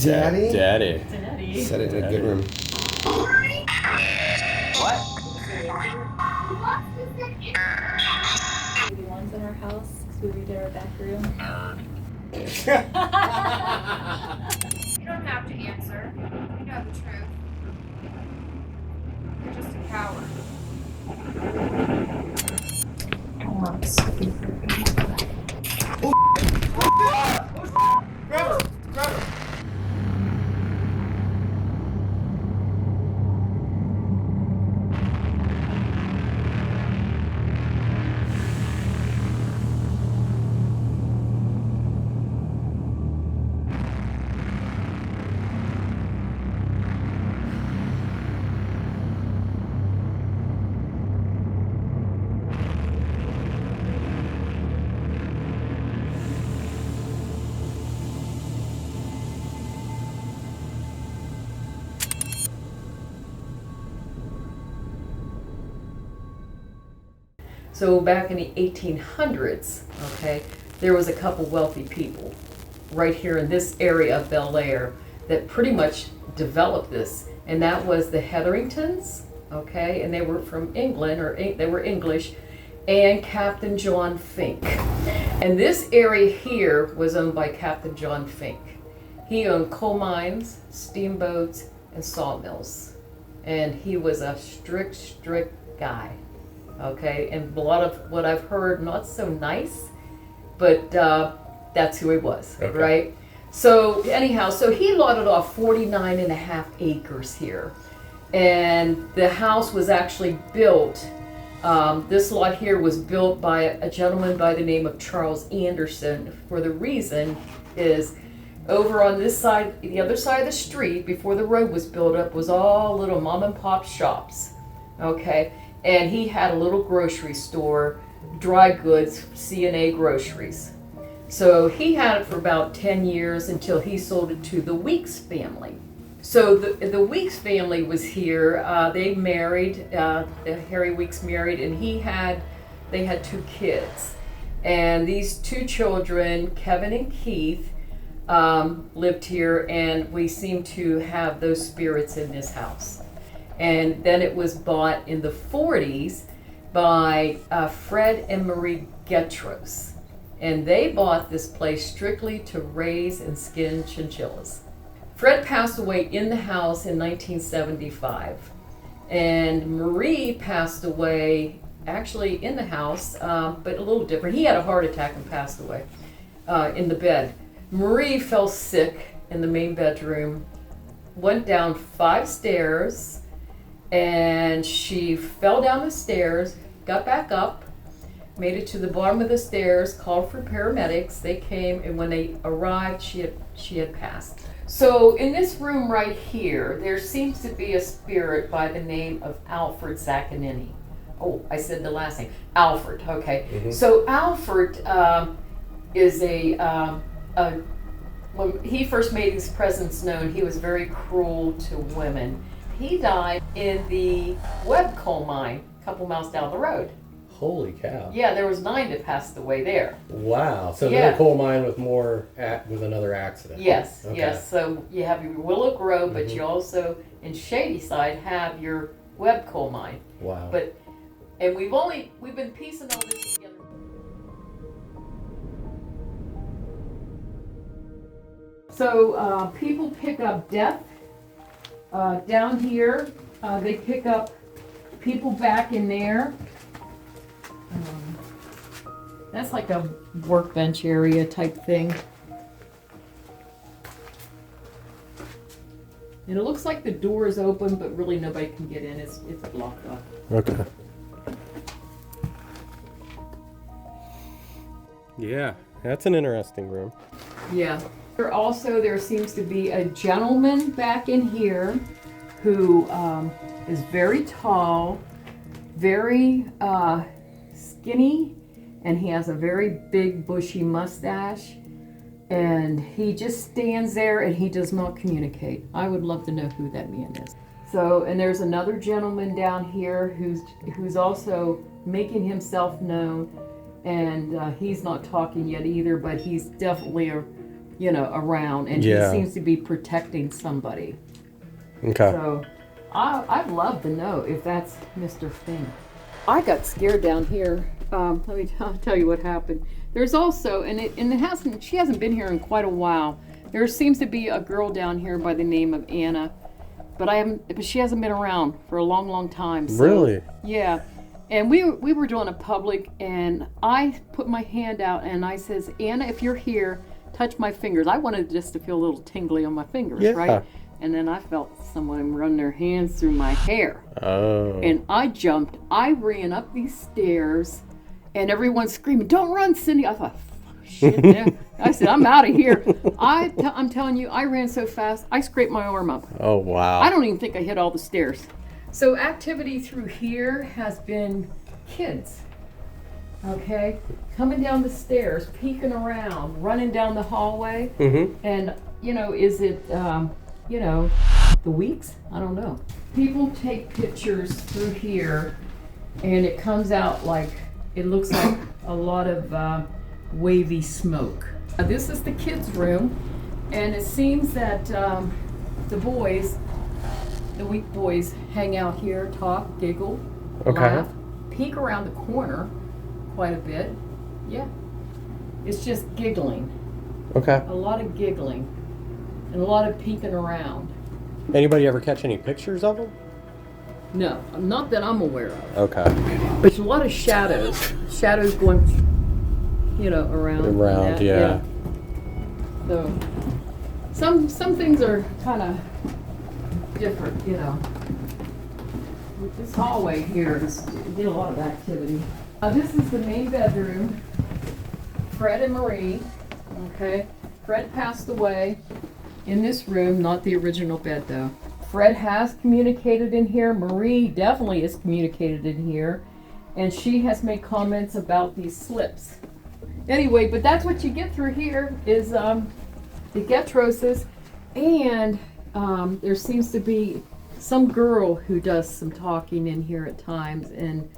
Daddy? Daddy. Set it in a good room. What? The ones in our house, because we redid our back room. You don't have to answer. You know the truth. You're just a coward. Oh, I'm stupid. Grab her! Grab her! So back in the 1800s, okay, there was a couple wealthy people right here in this area of Bel Air that pretty much developed this, and that was the Hetheringtons, okay, and they were from England, or they were English, and Captain John Fink. And this area here was owned by Captain John Fink. He owned coal mines, steamboats, and sawmills, and he was a strict guy. Okay, and a lot of what I've heard, not so nice, but that's who he was, Okay. right? So anyhow, so he lotted off 49.5 acres here. And the house was actually built, this lot here was built by a gentleman by the name of Charles Anderson, for the reason is over on this side, the other side of the street, before the road was built up, was all little mom and pop shops, okay? And he had a little grocery store, dry goods, C&A groceries. So he had it for about 10 years until he sold it to the Weeks family. So the Weeks family was here. They married, Harry Weeks married, and they had 2 kids. And these 2 children, Kevin and Keith, lived here, and we seem to have those spirits in this house. And then it was bought in the 40s by Fred and Marie Getros. And they bought this place strictly to raise and skin chinchillas. Fred passed away in the house in 1975. And Marie passed away actually in the house, but a little different. He had a heart attack and passed away in the bed. Marie fell sick in the main bedroom, went down 5 stairs, and she fell down the stairs, got back up, made it to the bottom of the stairs, called for paramedics. They came, and when they arrived, she had passed. So in this room right here, there seems to be a spirit by the name of Alfred Zaccanini. Oh, I said the last name, Alfred. Okay. Mm-hmm. So Alfred is when he first made his presence known, he was very cruel to women. He died in the Webb coal mine a couple miles down the road. Holy cow. Yeah, there was 9 that passed away there. Wow. So Yeah. the coal mine with with another accident. Yes, Okay. yes. So you have your Willow Grove, but Mhm. you also, in Shadyside, have your Webb coal mine. Wow. And we've been piecing all this together. So people pick up death down here. They pick up people back in there. That's like a workbench area type thing. And it looks like the door is open, but really nobody can get in. It's blocked off. Okay. Yeah, that's an interesting room. Yeah. There seems to be a gentleman back in here who is very tall, very skinny, and he has a very big bushy mustache, and he just stands there and he does not communicate. I would love to know who that man is. So, and there's another gentleman down here who's also making himself known, and he's not talking yet either, but he's definitely around, and Yeah. he seems to be protecting somebody. Okay. So I'd love to know if that's Mr. Fink. I got scared down here. Let me tell you what happened. There's also, she hasn't been here in quite a while. There seems to be a girl down here by the name of Anna, but she hasn't been around for a long, long time. So, Really? Yeah. And we were doing a public, and I put my hand out and I says, Anna, if you're here, touch my fingers. I wanted just to feel a little tingly on my fingers, Yeah. right? And then I felt someone run their hands through my hair. Oh. And I jumped. I ran up these stairs, and everyone's screaming, "Don't run, Cindy!" I thought, shit, man. I said, I'm out of here. I'm telling you, I ran so fast, I scraped my arm up. Oh, wow. I don't even think I hit all the stairs. So activity through here has been kids, okay? Coming down the stairs, peeking around, running down the hallway. Mm-hmm. And, is it, the weeks? I don't know. People take pictures through here, and it comes out like, it looks like a lot of wavy smoke. This is the kids' room, and it seems that the weak boys hang out here, talk, giggle, Okay. laugh, peek around the corner quite a bit. Yeah. It's just giggling. Okay. A lot of giggling and a lot of peeking around. Anybody ever catch any pictures of them? No, not that I'm aware of. Okay. But there's a lot of shadows. Shadows going, around. and Around, that, yeah. So some things are kind of different, With this hallway here, did a lot of activity. This is the main bedroom. Fred and Marie. Okay. Fred passed away in this room, not the original bed though. Fred has communicated in here. Marie definitely has communicated in here. And she has made comments about these slips. Anyway, but that's what you get through here is the Getroses. And there seems to be some girl who does some talking in here at times. And,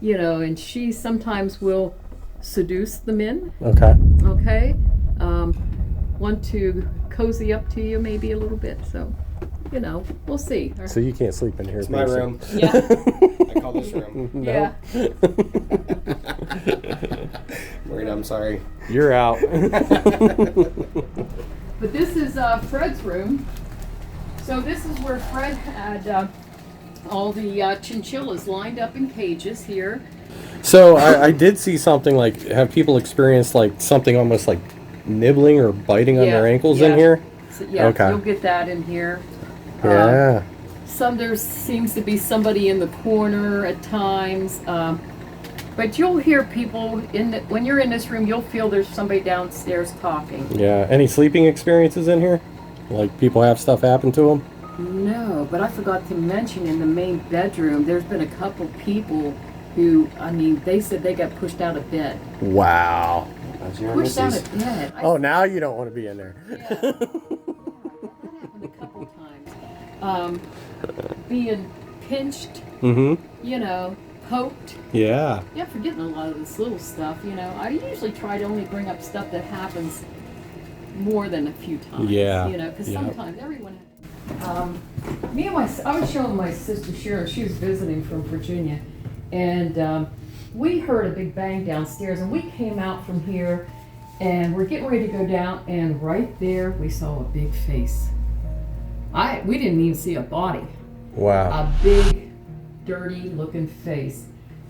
and she sometimes will seduce the men. Okay. Okay. Want to cozy up to you maybe a little bit. So, we'll see. So you can't sleep in here. It's my basically. room. Yeah. I call this room. No. Yeah. Maureen, I'm sorry. You're out. But this is Fred's room. So this is where Fred had all the chinchillas lined up in cages here. So I did see something like, have people experienced like something almost like nibbling or biting on their ankles in here? So, yeah, Okay. you'll get that in here. Yeah. There seems to be somebody in the corner at times. But you'll hear people when you're in this room, you'll feel there's somebody downstairs talking. Yeah. Any sleeping experiences in here? Like people have stuff happen to them? No, but I forgot to mention in the main bedroom, there's been a couple people who, they said they got pushed out of bed. Wow. Pushed out of bed. Oh, now you don't want to be in there. Yeah. That happened a couple times. Being pinched, Mm-hmm. Poked. Yeah. Yeah, forgetting a lot of this little stuff, I usually try to only bring up stuff that happens more than a few times. Yeah. Because Yeah. sometimes everyone. I was showing my sister Sharon. She was visiting from Virginia, and we heard a big bang downstairs, and we came out from here, and we're getting ready to go down, and right there we saw a big face. We didn't even see a body. Wow. A big, dirty looking face.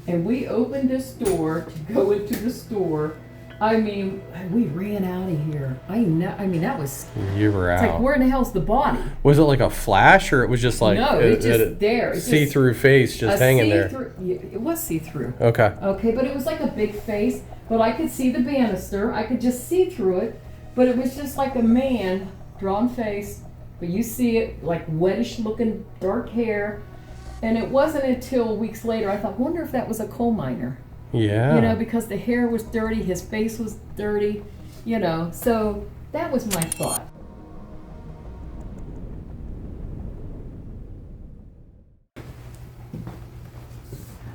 And we opened this door to go into the store. We ran out of here. That was, You were it's out. like, where in the hell's the body? Was it like a flash, or it was just like No, it's just there. It's see-through face just hanging there? Yeah, it was see-through. Okay. Okay, but it was like a big face, but I could see the banister. I could just see through it, but it was just like a man, drawn face, but you see it like reddish looking, dark hair. And it wasn't until weeks later I thought, wonder if that was a coal miner. Yeah. Because the hair was dirty, his face was dirty, so that was my thought.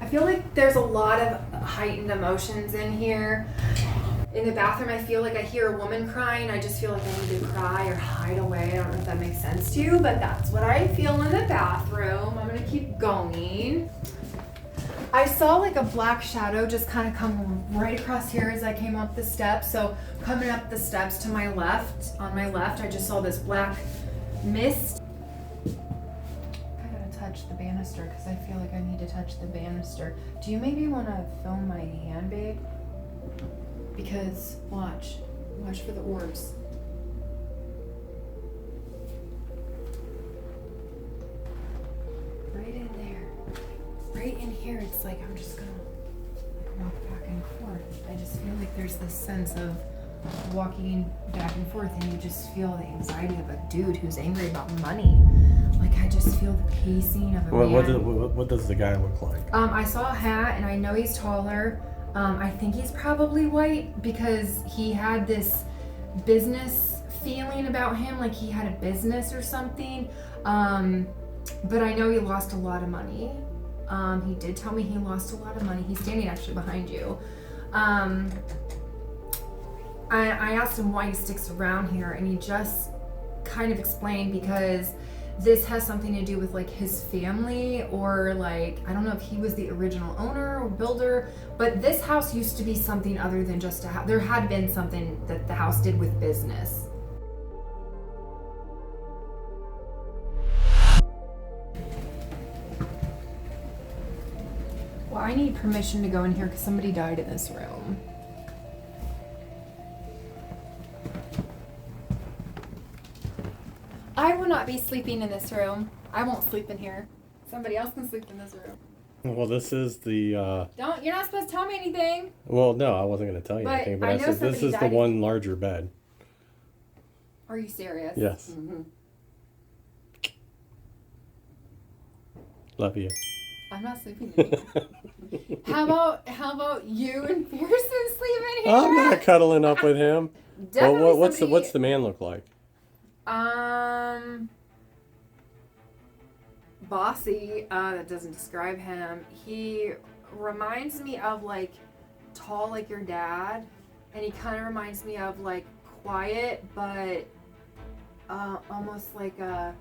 I feel like there's a lot of heightened emotions in here. In the bathroom, I feel like I hear a woman crying. I just feel like I need to cry or hide away. I don't know if that makes sense to you, but that's what I feel in the bathroom. I'm gonna keep going. I saw like a black shadow just kind of come right across here as I came up the steps. So coming up the steps to my left, on my left, I just saw this black mist. I gotta touch the banister because I feel like I need to touch the banister. Do you maybe want to film my hand, babe? Because watch for the orbs. Right in there. Right in here, it's like I'm just gonna walk back and forth. I just feel like there's this sense of walking back and forth, and you just feel the anxiety of a dude who's angry about money. Like I just feel the pacing of a man. What does the guy look like? I saw a hat, and I know he's taller. I think he's probably white because he had this business feeling about him, like he had a business or something. But I know he lost a lot of money. He did tell me he lost a lot of money. He's standing actually behind you. I asked him why he sticks around here, and he just kind of explained because this has something to do with like his family, or like, I don't know if he was the original owner or builder, but this house used to be something other than just a house. There had been something that the house did with business. Well, I need permission to go in here because somebody died in this room. I will not be sleeping in this room. I won't sleep in here. Somebody else can sleep in this room. Well, this is the. You're not supposed to tell me anything. Well, no, I wasn't going to tell you But anything, but I I know said this somebody is the died. one larger bed. Are you serious? Yes. Mm-hmm. Love you. I'm not sleeping in here. How about you and Pearson sleep in here? I'm not cuddling up with him. Definitely Well, somebody- what's the man look like? Bossy. That doesn't describe him. He reminds me of like tall, like your dad, and he kind of reminds me of like quiet, but almost like a.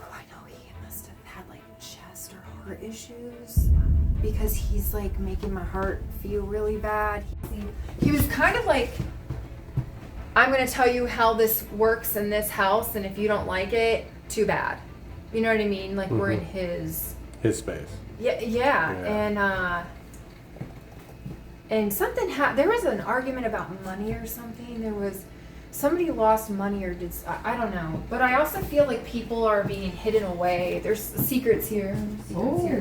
I know he must have had like chest or heart issues because he's like making my heart feel really bad. He was kind of like, I'm going to tell you how this works in this house, and if you don't like it, too bad. You know what I mean? Like we're in his space. Yeah. And something there was an argument about money or something. There was somebody lost money or did I don't know. But I also feel like people are being hidden away. There's secrets here. You're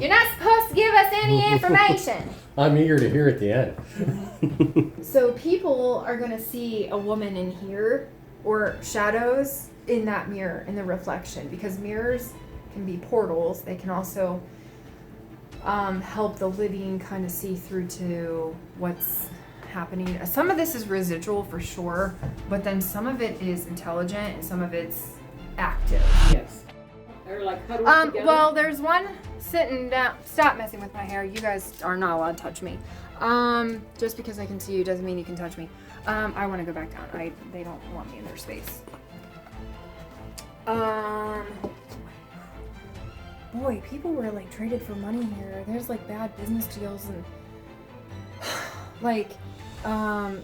not supposed to give us any information. I'm eager to hear at the end. So people are going to see a woman in here or shadows in that mirror, in the reflection, because mirrors can be portals. They can also help the living kind of see through to what's happening. Some of this is residual for sure, but then some of it is intelligent and some of it's active. Yes. They're like huddled together. Well, there's one sitting down. Stop messing with my hair. You guys are not allowed to touch me. Just because I can see you doesn't mean you can touch me. I want to go back down. They don't want me in their space. Boy, people were like traded for money here. There's like bad business deals and like,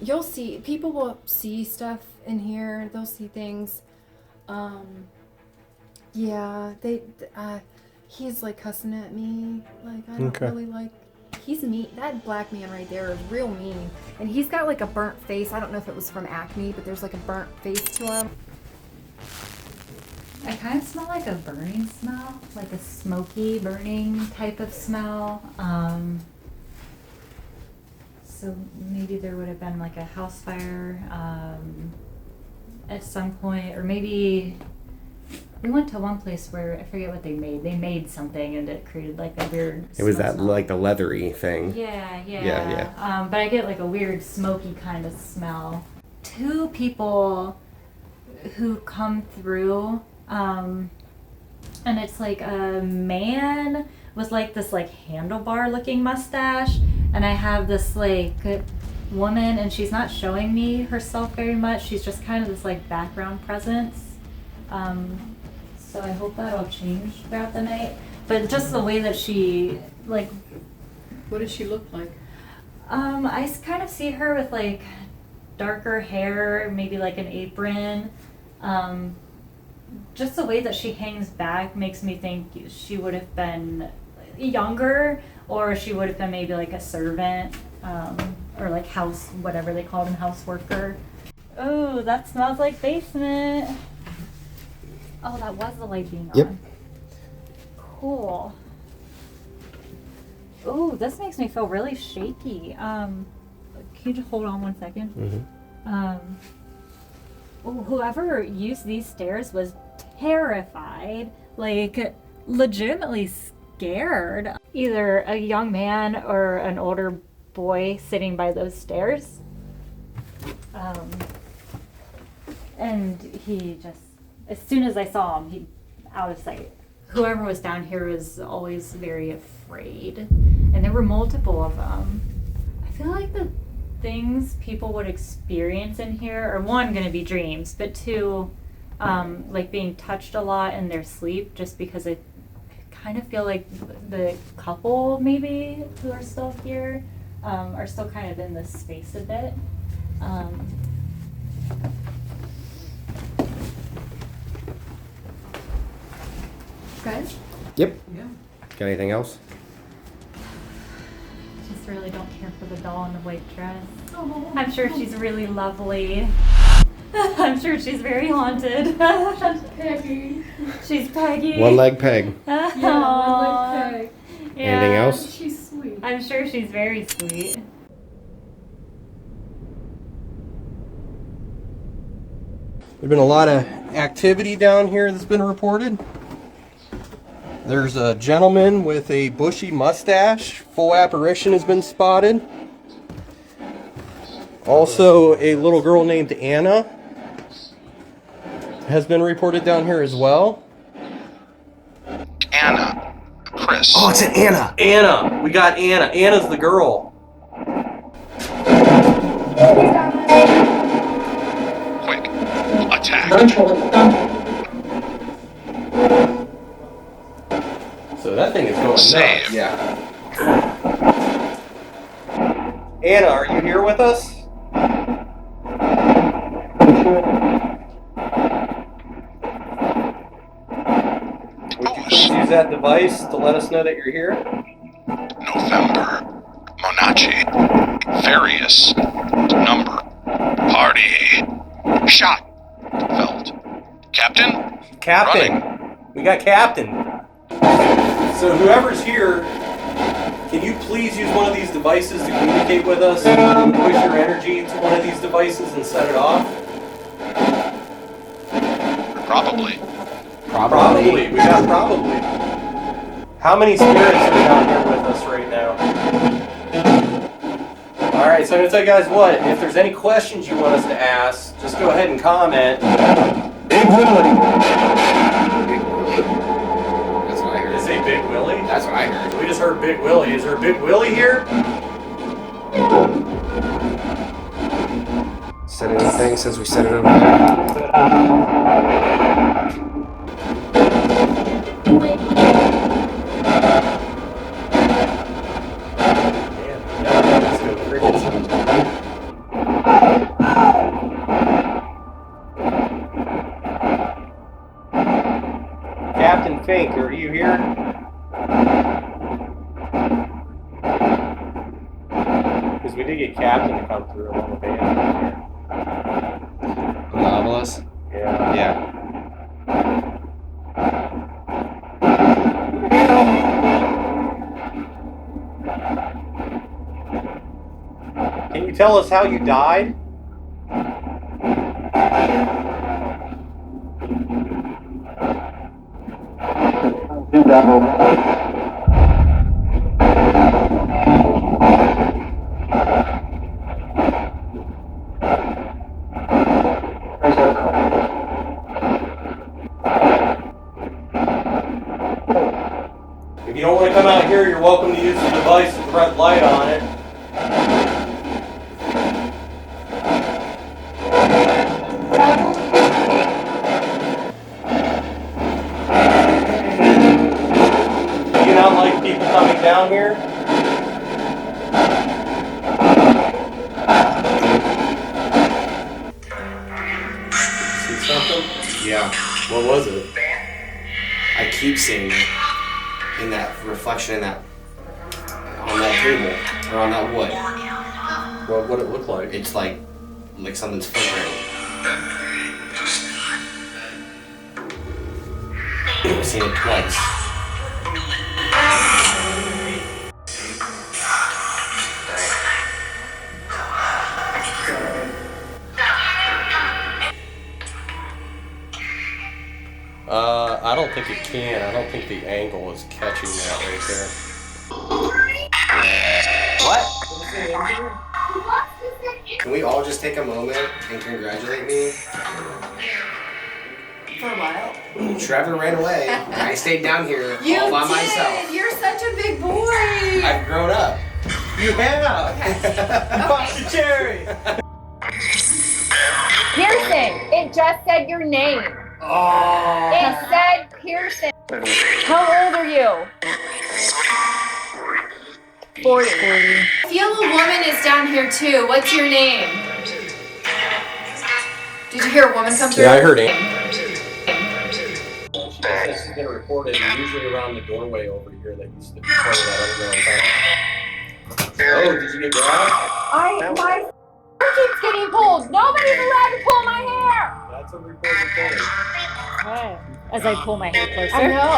you'll see, people will see stuff in here. They'll see things. Yeah, he's like cussing at me. Like, I don't really like, he's mean. That black man right there is real mean. And he's got like a burnt face. I don't know if it was from acne, but there's like a burnt face to him. I kind of smell like a burning smell, like a smoky burning type of smell. So maybe there would have been like a house fire at some point, or maybe we went to one place where I forget what they made. They made something and it created like a weird. It was that smell. like the leathery thing. Yeah. But I get like a weird smoky kind of smell. Two people who come through, and it's like a man with like this like handlebar looking mustache, and I have this like woman, and she's not showing me herself very much. She's just kind of this like background presence. So I hope that'll change throughout the night. But just the way that she like. What does she look like? I kind of see her with like darker hair, maybe like an apron. Just the way that she hangs back makes me think she would have been younger, or she would have been maybe like a servant, or like house, whatever they call them, house worker. Oh, that smells like basement. Oh, that was the light being on. Yep. Cool. Oh, this makes me feel really shaky. Can you just hold on 1 second? Whoever used these stairs was terrified, like legitimately scared. Either a young man or an older boy sitting by those stairs. And he just, as soon as I saw him, he out of sight. Whoever was down here was always very afraid, and there were multiple of them. I feel like the things people would experience in here are, one, going to be dreams, but two, like being touched a lot in their sleep, just because I kind of feel like the couple maybe who are still here are still kind of in this space a bit. Guys? Yep. Yeah. Got anything else? Just really don't care for the doll in the white dress. Oh. I'm sure she's really lovely. I'm sure she's very haunted. She's Peggy. She's Peggy. One leg peg. Yeah, one leg Peg. Anything else? She's sweet. I'm sure she's very sweet. There's been a lot of activity down here that's been reported. There's a gentleman with a bushy mustache. Full apparition has been spotted. Also, a little girl named Anna has been reported down here as well. Anna. Chris. Oh, it's an Anna. Anna! We got Anna. Anna's the girl. Quick. Attack. So that thing is going Save. nuts. Yeah. Anna, are you here with us? Would you please use that device to let us know that you're here? November. Monachi. Various. Number. Party. Shot. Felt. Captain? Captain. We got Captain. So whoever's here, can you please use one of these devices to communicate with us? Push your energy into one of these devices and set it off? Probably. Probably. We got probably. How many spirits are down here with us right now? Alright, so I'm going to tell you guys what. If there's any questions you want us to ask, just go ahead and comment. Big Willie. That's what I Did heard. you say Big Willie? That's what I heard. We just heard Big Willie. Is there a Big Willie here? Said anything since we said it over there? Let's go crickets. Captain Fink, are you here? Because we did get Captain to come through along the band here. On the obelisk? Yeah. Yeah. Can you tell us how you died? If you don't want to come out here, you're welcome to use the device with the red light on it. Do you not like people coming down here? See something? Yeah. What was it? I keep seeing it in that reflection in that on that table or on that wood. What would it look like? It's like something's flickering. I've seen it twice. I don't think it can. I don't think the angle is catching that right there. What? Can we all just take a moment and congratulate me? For a while. Trevor ran away. I stayed down here all by myself. You're such a big boy. I've grown up. You have! Pop the cherry! Pearson, it just said your name. Oh. It said Pearson. How old are you? 40. I feel a woman is down here too. What's your name? Did you hear a woman come through? Yeah, I heard it. She says she's gonna report it, and usually around the doorway over here that used to be part of that underground tunnel. Oh, did you get grabbed? My hair keeps getting pulled. Nobody's allowed to pull my hair. That's a reported thing. As I pull my hair closer. I know.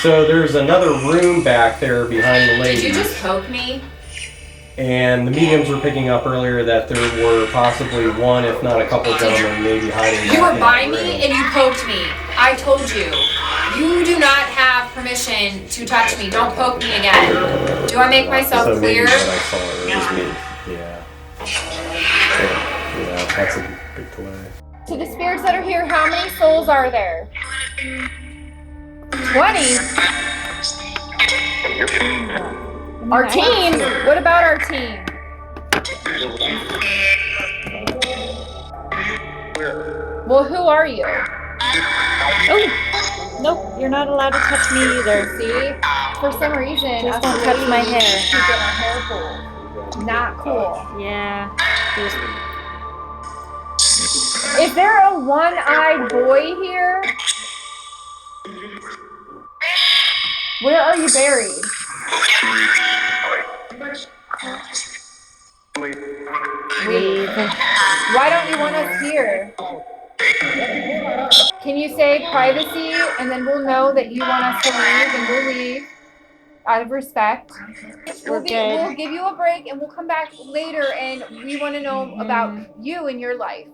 So there's another room back there behind the lady. Did you just poke me? And the mediums were picking up earlier that there were possibly one, if not a couple gentlemen, maybe hiding. You were back by in that me room. and you poked me. I told you. You do not have permission to touch me. Don't poke me again. Do I make myself So maybe clear? what I saw was me. Yeah. Yeah, that's a big delay. To the spirits that are here, how many souls are there? 20. Our team? What about our team? Well, who are you? Oh, nope, you're not allowed to touch me either. See? For some reason, Just us don't touch my ladies hair. keep getting our hair pulled. Not cool. Yeah. Is there a one-eyed boy here? Where are you buried? Why don't you want us here? Can you say privacy and then we'll know that you want us to leave and we'll leave out of respect. We'll give you a break and we'll come back later and we want to know about you and your life.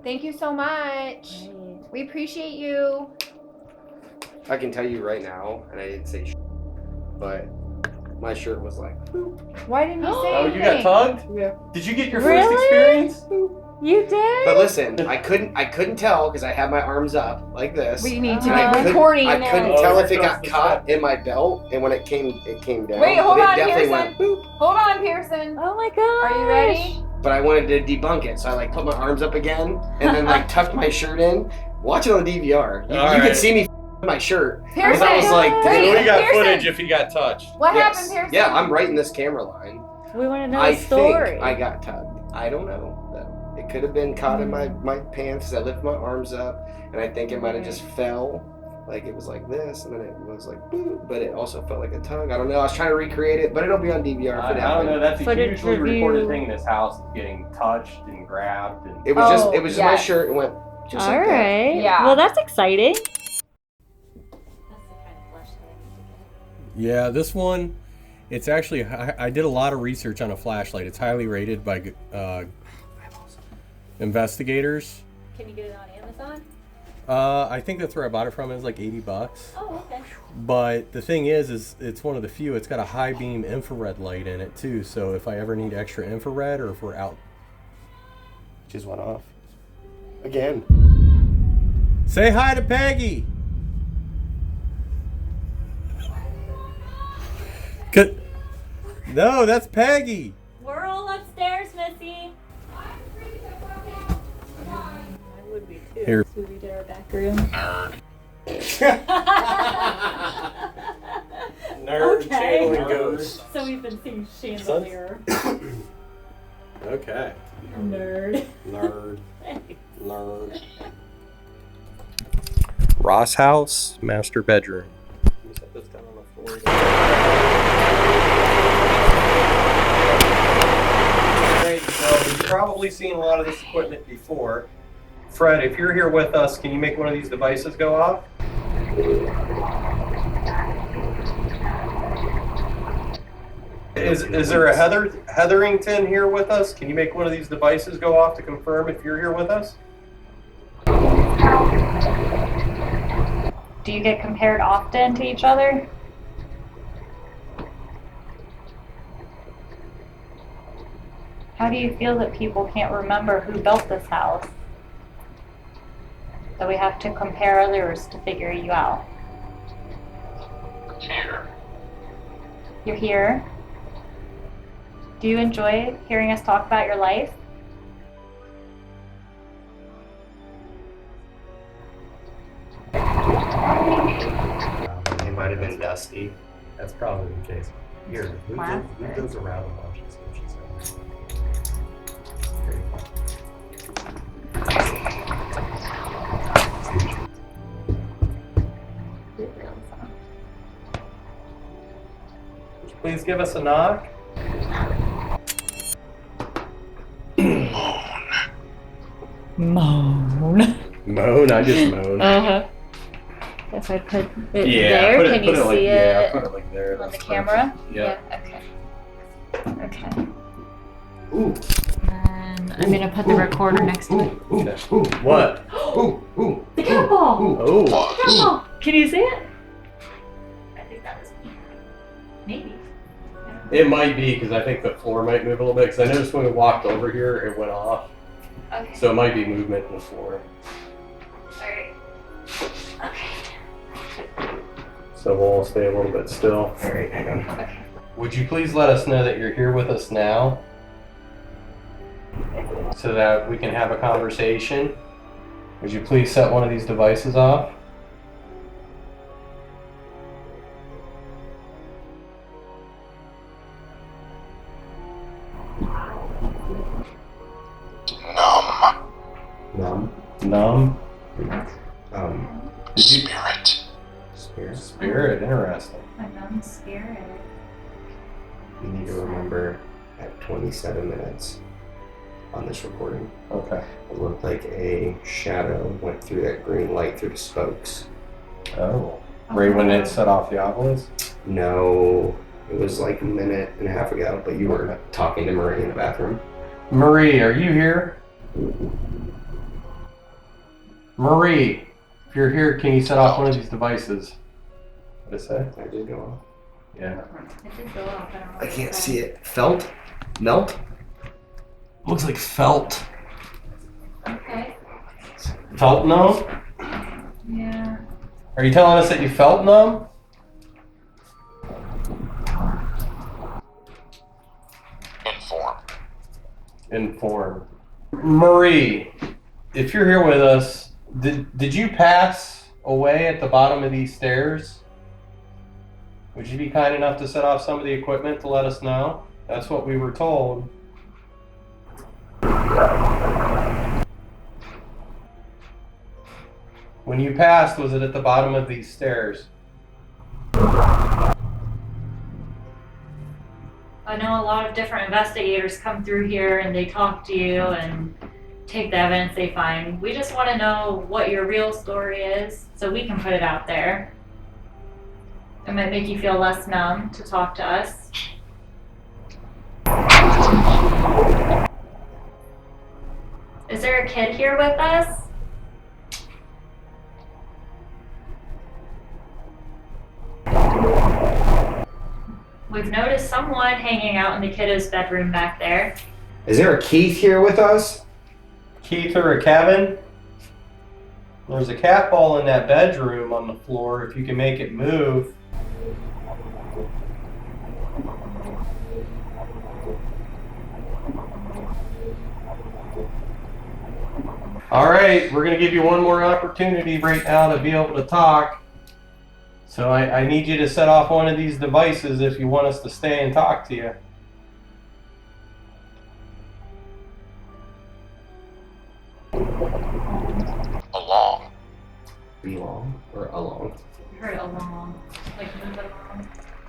Thank you so much. We appreciate you. I can tell you right now, and I didn't say but my shirt was like, boop. Why didn't you say Oh, anything? you got tugged? Yeah. Did you get your Really? first experience? You did? But listen, I couldn't tell because I had my arms up like this. We need to And be recording I now. couldn't tell if it got caught in my belt, and when it came down. Wait, hold but on, it definitely Pearson. went boop. Hold on, Pearson. Oh my god. Are you ready? But I wanted to debunk it, so I put my arms up again, and then tucked my shirt in. Watch it on the DVR. You All can right. see me my shirt. Pearson. I was like, Wait, We got Pearson. footage if he got touched. What yes. happened, Pearson? Yeah, I'm right in this camera line. We want to know I the story. think I got tugged. I don't know though. It could have been caught in my pants as I lifted my arms up, and I think it might have just fell. Like it was like this, and then it was like boop, but it also felt like a tug. I don't know. I was trying to recreate it, but it'll be on DVR I for now. don't know. That's a Footage hugely review. reported thing in this house, getting touched and grabbed. And It was Oh, just my yes. shirt and went just All like that. right. Yeah. Well, that's exciting. yeah, this one, it's actually, I did a lot of research on a flashlight. It's highly rated by investigators. Can you get it on Amazon? I think that's where I bought it from. It was like $80. Oh, okay. But the thing is it's one of the few. It's got a high beam infrared light in it too. So if I ever need extra infrared, or if we're out, just went off again. Say hi to Peggy. Good. No, that's Peggy. We're all upstairs, Missy. I would be too. Here. So we did our back room. Nerd Okay. channeling ghosts. So we've been seeing chandelier. Okay. Nerd. Nerd. Nerd. Ross house, master bedroom. Let me set this down on the floor. Alright, so you've probably seen a lot of this equipment before. Fred, if you're here with us, can you make one of these devices go off? Is there a Hetherington here with us? Can you make one of these devices go off to confirm if you're here with us? Do you get compared often to each other? How do you feel that people can't remember who built this house? That we have to compare others to figure you out? Here. You're here? Do you enjoy hearing us talk about your life? It might have been Dusty. That's probably the case. Here, Wow. move those around and watch and see what she says. There you go. Would you please give us a knock? Moan. Moan, I just moan. Uh-huh. If I put it Yeah, there, put it, can put you it see like, it yeah, put it like there. on the That's camera? perfect. Yeah. Okay. Okay. Ooh. And I'm gonna put the recorder next to it. What? The cat ball! Oh. The cat ball! Can you see it? I think that was me. Maybe. I don't know. It might be because I think the floor might move a little bit. Because I noticed when we walked over here, it went off. Okay. So it might be movement in the floor. Alright. Okay. So we'll all stay a little bit still. All right, hang on. Okay. Would you please let us know that you're here with us now? So that we can have a conversation. Would you please set one of these devices off? Numb. Numb? Did you Spirit. spirit? Spirit, interesting. A numb spirit. You need to remember at 27 minutes on this recording, Okay. it looked like a shadow went through that green light through the spokes. Oh. Right when it set off the obelisk? No, it was like a minute and a half ago, but you were talking to Marie in the bathroom. Marie, are you here? Marie, if you're here, can you set off one of these devices? What did it say? I did go off. Yeah. It did go off. I don't know. I can't see it. Felt? Melt? Looks like felt. Okay. Felt numb? Yeah. Are you telling us that you felt numb? Inform. Informed. Marie, if you're here with us, did you pass away at the bottom of these stairs? Would you be kind enough to set off some of the equipment to let us know? That's what we were told. When you passed, was it at the bottom of these stairs? I know a lot of different investigators come through here and they talk to you and take the evidence they find. We just want to know what your real story is so we can put it out there. It might make you feel less numb to talk to us. Is there a kid here with us? We've noticed someone hanging out in the kiddo's bedroom back there. Is there a Keith here with us? Keith or a Kevin? There's a cat ball in that bedroom on the floor. If you can make it move. All right, we're going to give you one more opportunity right now to be able to talk. So I need you to set off one of these devices if you want us to stay and talk to you. Along. Belong or along? I heard along. Like move along.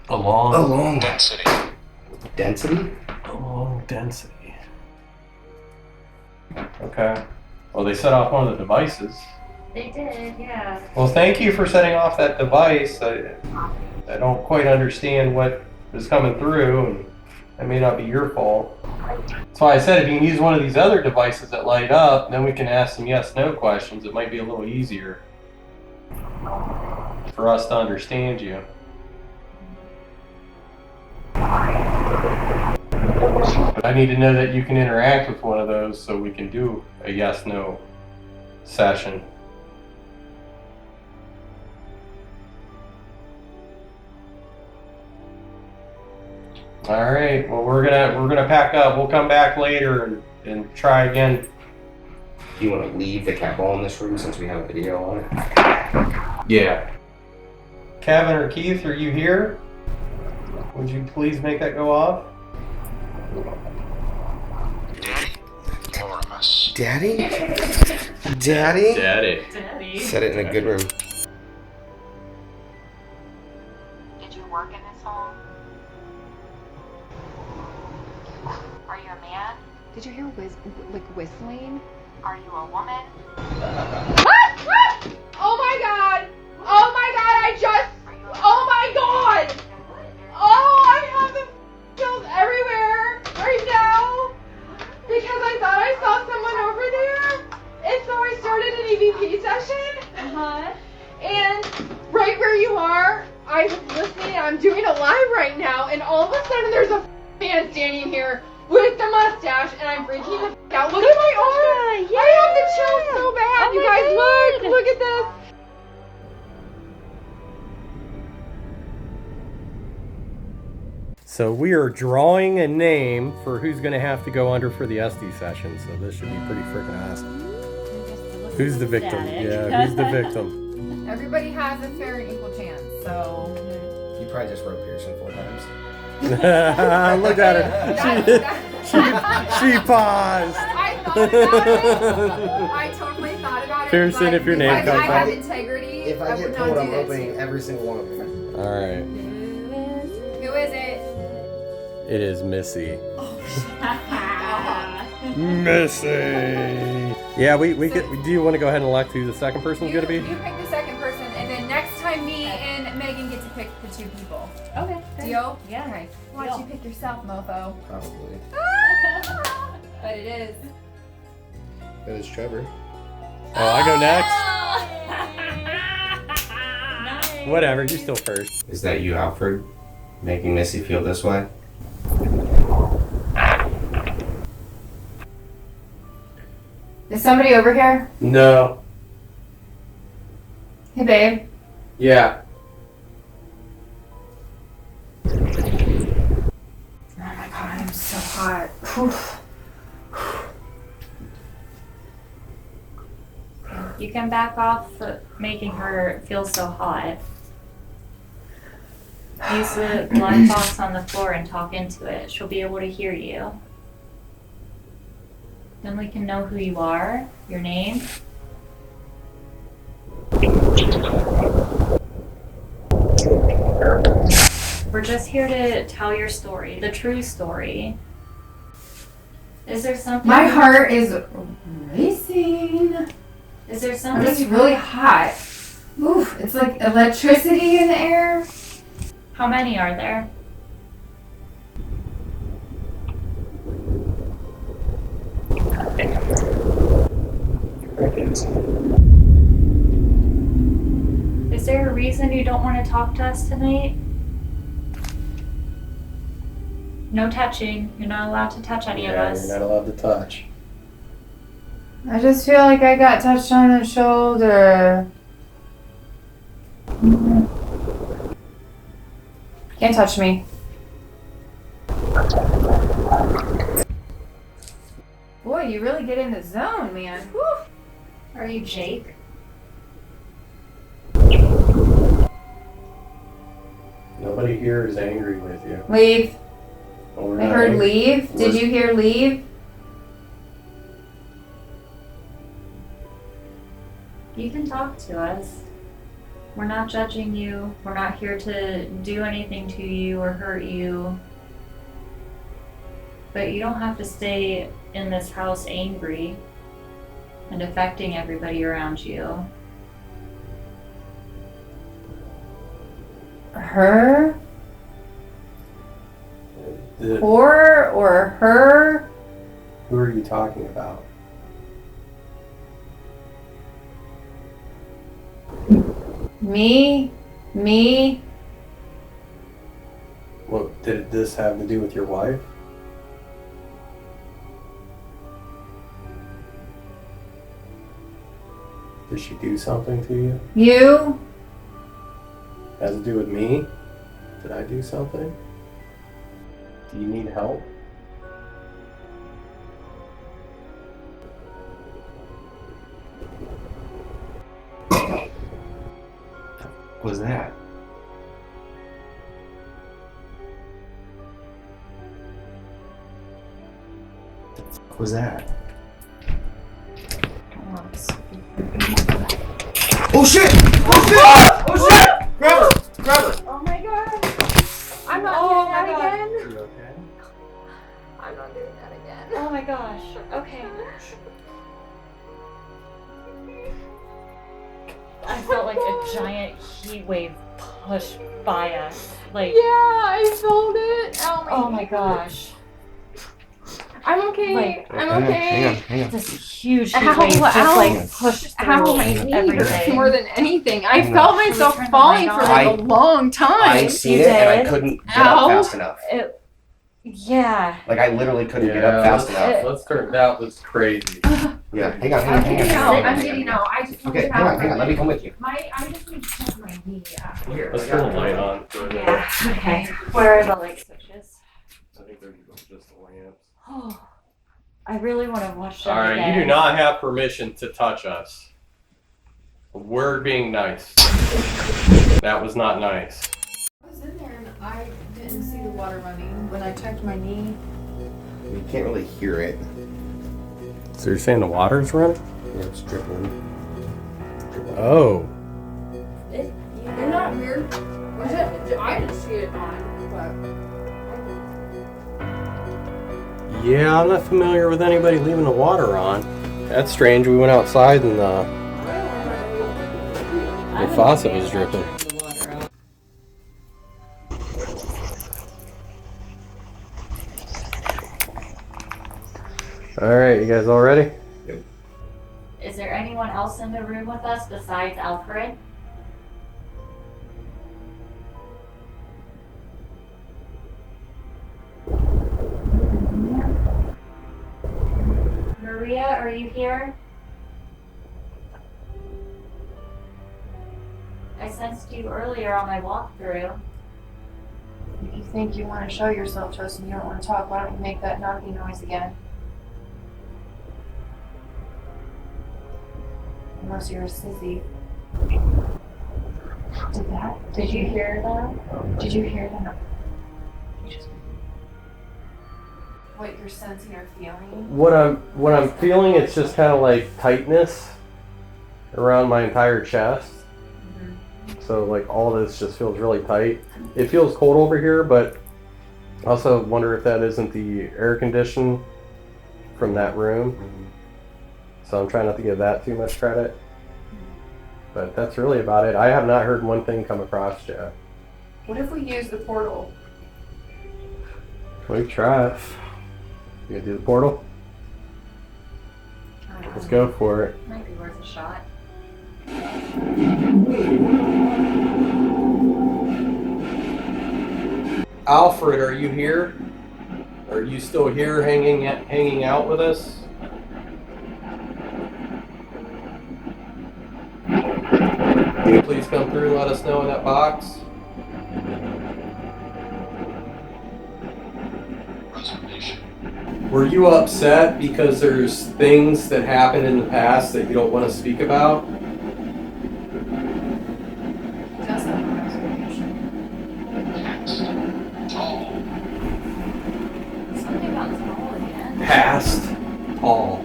Along. Along. Density. Density? Along density. Okay. Well, they set off one of the devices. They did, yeah. Well, thank you for setting off that device. I don't quite understand what is coming through, and that may not be your fault. That's why I said if you can use one of these other devices that light up, then we can ask some yes/no questions. It might be a little easier for us to understand you. But I need to know that you can interact with one of those so we can do a yes/no session. All right. Well, we're gonna pack up. We'll come back later and try again. Do you want to leave the cat ball in this room since we have a video on it? Yeah. Kevin or Keith, are you here? Would you please make that go off? Enormous. Daddy? Daddy? Daddy. Daddy. Set it in a good room. Did you work in this home? Are you a man? Did you hear whistling? Are you a woman? Oh my god! Oh my god, oh my god! Oh, I have the chills everywhere right now because I thought I saw someone over there, and so I started an EVP session. And right where you are, I'm listening. I'm doing a live right now, and all of a sudden there's a man standing here with the mustache, and I'm freaking the out. Look at my arm! I have the chills so bad. You guys, look at this. So we are drawing a name for who's going to have to go under for the SD session. So this should be pretty freaking awesome. Who's the victim? Yeah, who's the victim? Everybody has a fair and equal chance, so. You probably just wrote Pearson 4 times. Look at her. She paused. I thought about it. I totally thought about it. Pearson, if your name because comes I have up. integrity. If I would get not pulled, do I'm that to opening you. every single one of them. All right. Who is it? It is Missy. Oh, Missy. Yeah, we get. Do you want to go ahead and elect who the second person's you going to be? pick the second person, and then next time me and Megan get to pick the two people. Okay. Deal? Yeah. Okay. Why don't you pick yourself, mofo? Probably. But it is. That is Trevor. Oh, I go next. Nice. Whatever, you're still first. Is that you, Alfred? Making Missy feel this way? Is somebody over here? No. Hey, babe. Yeah. Oh my god, I'm so hot. You can back off making her feel so hot. Use the black box on the floor and talk into it. She'll be able to hear you. Then we can know who you are, your name. We're just here to tell your story, the true story. Is there something? My heart is racing. Is there I'm something? just really hot. Oof, it's like electricity in the air. How many are there? Is there a reason you don't want to talk to us tonight? No touching. You're not allowed to touch any of us. You're not allowed to touch. I just feel like I got touched on the shoulder. Can't touch me. Boy, you really get in the zone, man. Whew. Are you Jake? Nobody here is angry with you. Leave. Well, we're I not heard angry. leave. Did you hear leave? You can talk to us. We're not judging you. We're not here to do anything to you or hurt you. But you don't have to stay in this house angry and affecting everybody around you. Her? The- Or her? Who are you talking about? Me? What did this have to do with your wife? Did she do something to you? You? Has to do with me? Did I do something? Do you need help? What was that? What was that? Oh shit! Oh shit! Oh shit! Grab her! Grab her! Oh my god. I'm not Oh doing my that God. again. You okay? I'm not doing that again. Oh my gosh. Okay. I felt like a giant heat wave push by us. Like, Yeah, I felt it. oh my gosh. I'm okay. Like- I'm Hang on, okay. hang on. This huge heat Ow, wave just ow. like pushed through Ow, my knee hurts everything. more than anything. I Hang felt on. myself Should we turn the falling light for on? like a I- long I time. seen You it and I did? couldn't get Ow. up fast enough. Yeah. Like I literally couldn't get up fast enough. Let's turn. That was crazy. Yeah, hang on, hang on, I'm hang getting on. out. hang on, I'm hang getting on. out. I just Okay, hang on, let me come with you. I just need to check my knee. Here, Let's I turn got the light on. Yeah. Okay. Where are the light switches? I think they're just the lamps. Oh, I really want to watch them All right, again. you do not have permission to touch us. We're being nice. That was not nice. I was in there and I didn't see the water running. When I checked my knee, You can't really hear it. So you're saying the water's running? Yeah, it's dripping. Oh. isn't that weird? Was it? I didn't see it on, Yeah, I'm not familiar with anybody leaving the water on. That's strange. We went outside and the faucet was dripping. Alright, you guys all ready? Is there anyone else in the room with us besides Alfred? Maria, are you here? I sensed you earlier on my walkthrough. If you think you want to show yourself to us and you don't want to talk, why don't you make that knocking noise again? Unless you're a sissy. Did you hear that? Did you hear that? What you're sensing or feeling? What I'm feeling, it's just kind of like tightness around my entire chest. So like all this just feels really tight. It feels cold over here, but I also wonder if that isn't the air condition from that room. So I'm trying not to give that too much credit. But that's really about it. I have not heard one thing come across yet. What if we use the portal? We can try it. You gonna do the portal? Let's go for it. Might be worth a shot. Alfred, are you here? Are you still here hanging out with us? Can you please come through and let us know in that box? Reservation. Were you upset because there's things that happened in the past that you don't want to speak about? Just have a reservation. Tall. Something about tall again. Past, tall.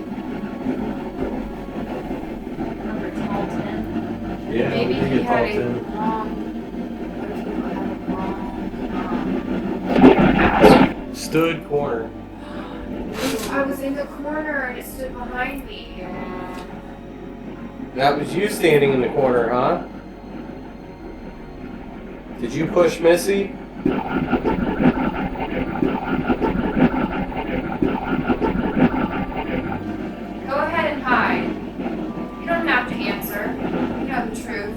Number tall 10. Yeah, Maybe we he get had tall a too. wrong. What if he had a wrong? Stood corner. I was in the corner and it stood behind me. That was you standing in the corner, huh? Did you push Missy? Go ahead and hide. You don't have to answer. You know the truth.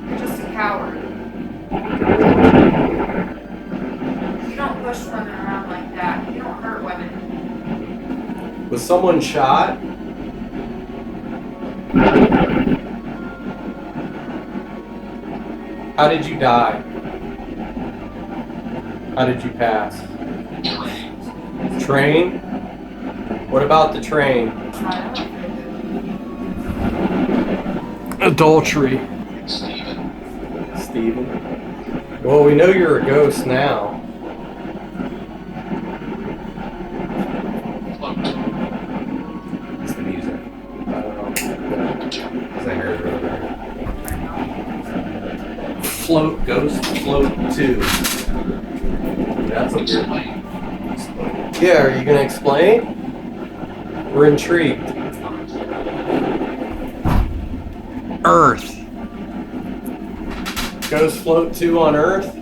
You're just a coward. You don't push women around like that. You don't hurt women. Was someone shot? How did you die? How did you pass? Train? What about the train? Adultery. Steven. Well, we know you're a ghost now. It's the music. I don't know. Because I heard it earlier. Float, ghost, float 2. That's a weird. Yeah, are you gonna explain? We're intrigued. Earth. Ghost float 2 on Earth.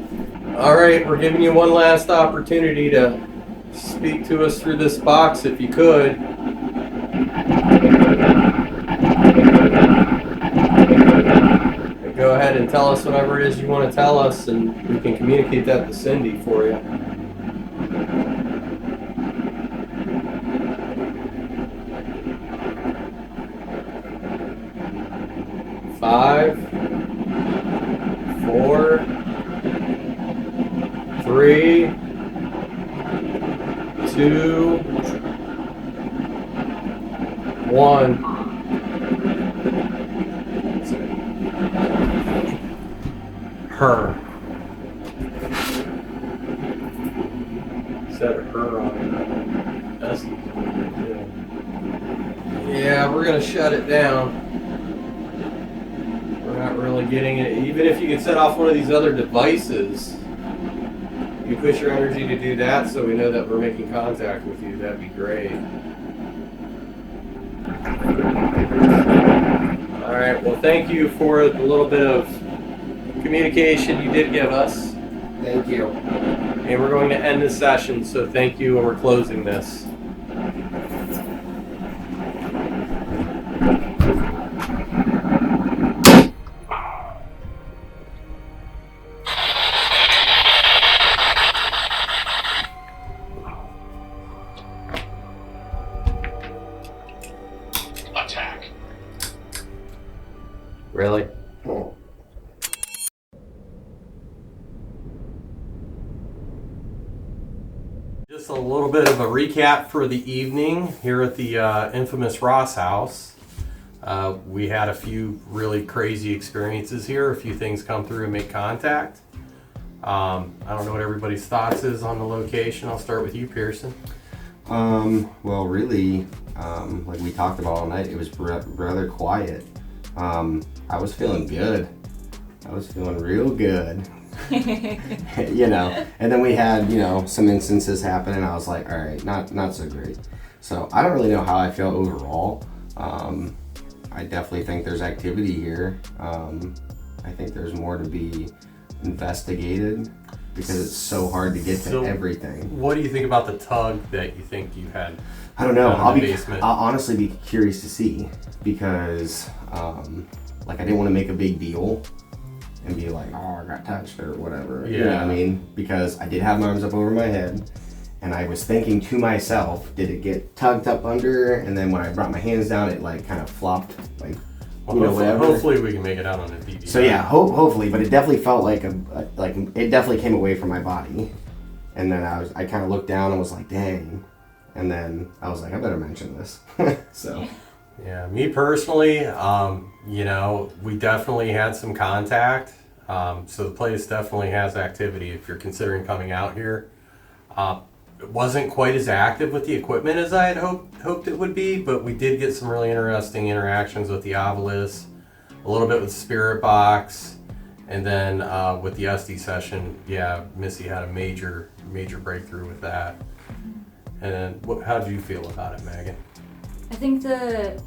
All right, we're giving you one last opportunity to speak to us through this box if you could. Go ahead and tell us whatever it is you want to tell us, and we can communicate that to Cindy for you. Five, 4, 3, 2, 1. Her. Said her on it. Yeah, we're gonna shut it down. We're not really getting it. Even if you could set off one of these other devices, you push your energy to do that so we know that we're making contact with you. That'd be great. Alright, well thank you for the little bit of communication you did give us. Thank you. And we're going to end this session, so thank you, and we're closing this. Attack. Really? Oh. Just a little bit of a recap for the evening here at the infamous Ross house. We had a few really crazy experiences here. A few things come through and make contact. I don't know what everybody's thoughts is on the location. I'll start with you, Pearson. Well, really, like we talked about all night, it was rather quiet. I was feeling good. I was feeling real good. You know, and then we had, you know, some instances happen and I was like, all right, not so great. So I don't really know how I feel overall. I definitely think there's activity here. I think there's more to be investigated because it's so hard to get to everything. What do you think about the tug that you think you had? I don't know. Basement? I'll honestly be curious to see because, like, I didn't want to make a big deal and be like, oh, I got touched or whatever. Yeah. You know what I mean? Because I did have my arms up over my head and I was thinking to myself, did it get tugged up under? And then when I brought my hands down, it like kind of flopped, like, Well, you know, whatever. hopefully we can make it out on the DVD. So yeah, hopefully, but it definitely felt like it definitely came away from my body. And then I kind of looked down and was like, dang. And then I was like, I better mention this. So. Yeah, me personally, you know, we definitely had some contact. So the place definitely has activity if you're considering coming out here. It wasn't quite as active with the equipment as I had hoped it would be, but we did get some really interesting interactions with the obelisk, a little bit with the spirit box, and then with the estes session, yeah, Missy had a major breakthrough with that. And then, how did you feel about it, Megan? I think the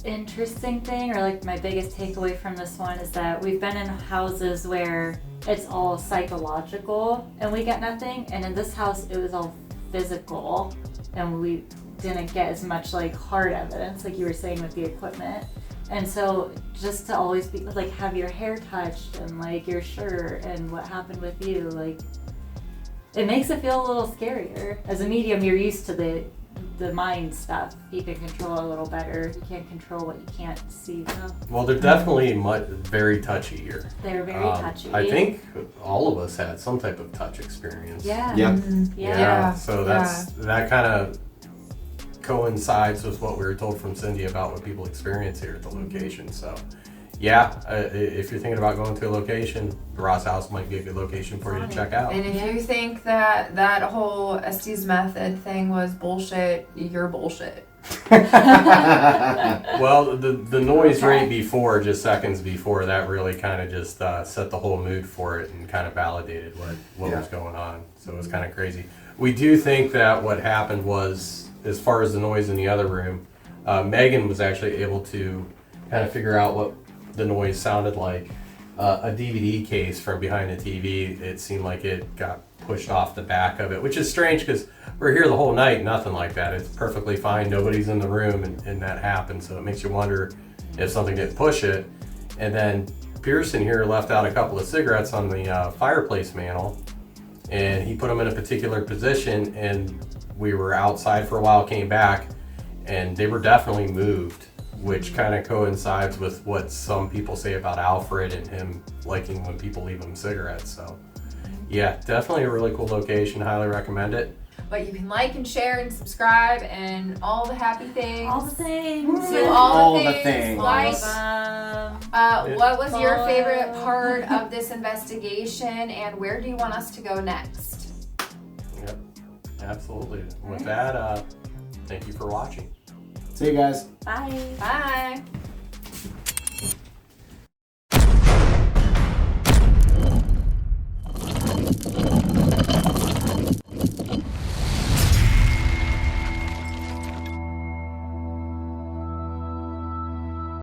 interesting thing, or like my biggest takeaway from this one, is that we've been in houses where it's all psychological and we get nothing, and in this house it was all physical and we didn't get as much like hard evidence, like you were saying with the equipment. And so just to always be like, have your hair touched and like your shirt and what happened with you, like it makes it feel a little scarier. As a medium, you're used to the mind stuff. You can control a little better. You can't control what you can't see though. Well, they're definitely very touchy here. They're very touchy. I think all of us had some type of touch experience. Yeah. Yeah. Yeah. So that kind of coincides with what we were told from Cindy about what people experience here at the location. So yeah, if you're thinking about going to a location, the Ross House might be a good location for you to check out. And if you think that whole Estes method thing was bullshit, you're bullshit. Well, the noise right before, just seconds before, that really kind of just set the whole mood for it and kind of validated what was going on. So it was kind of crazy. We do think that what happened was, as far as the noise in the other room, Megan was actually able to kind of figure out what the noise sounded like. A DVD case from behind the TV, it seemed like it got pushed off the back of it, which is strange because we're here the whole night, nothing like that. It's perfectly fine, nobody's in the room, and that happened. So it makes you wonder if something didn't push it. And then Pearson here left out a couple of cigarettes on the fireplace mantle, and he put them in a particular position, and we were outside for a while, came back, and they were definitely moved, which kind of coincides with what some people say about Alfred and him liking when people leave him cigarettes. So yeah, definitely a really cool location. Highly recommend it. But you can like and share and subscribe and all the happy things. All the things. Do all the the things. things. Like, what was your favorite part of this investigation, and where do you want us to go next? Yep, absolutely. With that, thank you for watching. See you guys. Bye. Bye.